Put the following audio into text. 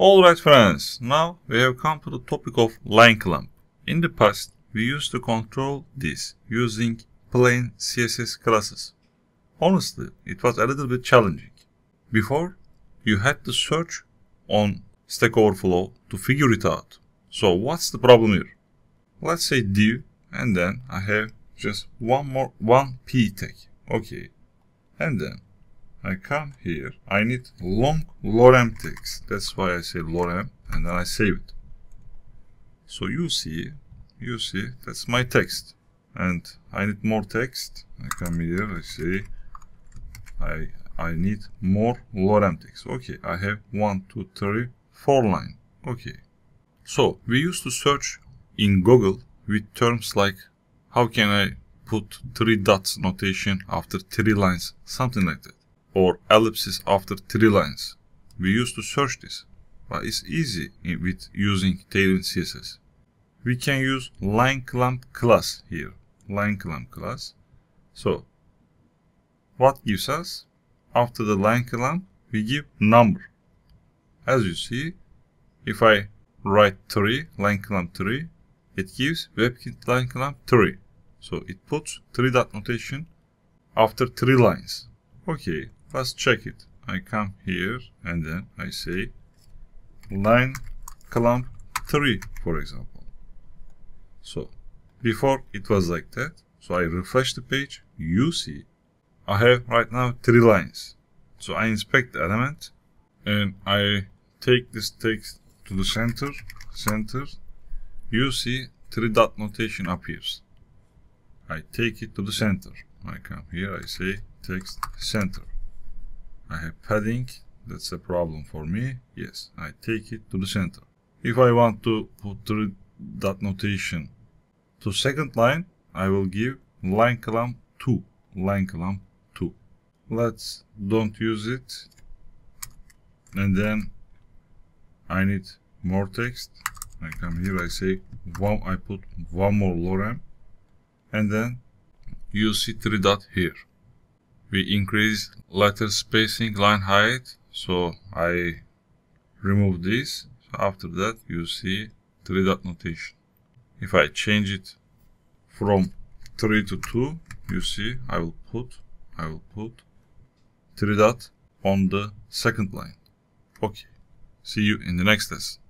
Alright friends, now we have come to the topic of line clamp. In the past, we used to control this using plain CSS classes. Honestly, it was a little bit challenging. Before, you had to search on Stack Overflow to figure it out. So what's the problem here? Let's say div, and then I have just one p tag. Okay. And then I come here, I need long lorem text. That's why I say lorem, and then I save it. So you see, that's my text. And I need more text. I come here, I say, I need more lorem text. Okay, I have 1, 2, 3, 4 line. Okay. So we used to search in Google with terms like, how can I put 3 dots notation after 3 lines, something like that. Or ellipses after 3 lines. We used to search this, but it's easy with using Tailwind CSS. We can use line clamp class here. Line clamp class. So, what gives us? After the line clamp, we give number. As you see, if I write 3, line clamp 3, it gives WebKit line clamp 3. So it puts 3 dot notation after 3 lines. Okay, let's check it. I come here and then I say line clamp 3, for example. So before it was like that. So I refresh the page. You see I have right now 3 lines. So I inspect the element and I take this text to the center. You see 3 dot notation appears. I take it to the center. I come here, I say text center. I have padding, that's a problem for me. Yes, I take it to the center. If I want to put 3 dot notation to second line, I will give line clamp 2. Line clamp 2. Let's don't use it. And then I need more text. I come here, I say I put one more lorem. And then you see 3 dot here. We increase letter spacing, line height. So I remove this. So after that you see 3 dot notation. If I change it from 3 to 2, you see I will put 3 dot on the second line. Okay. See you in the next lesson.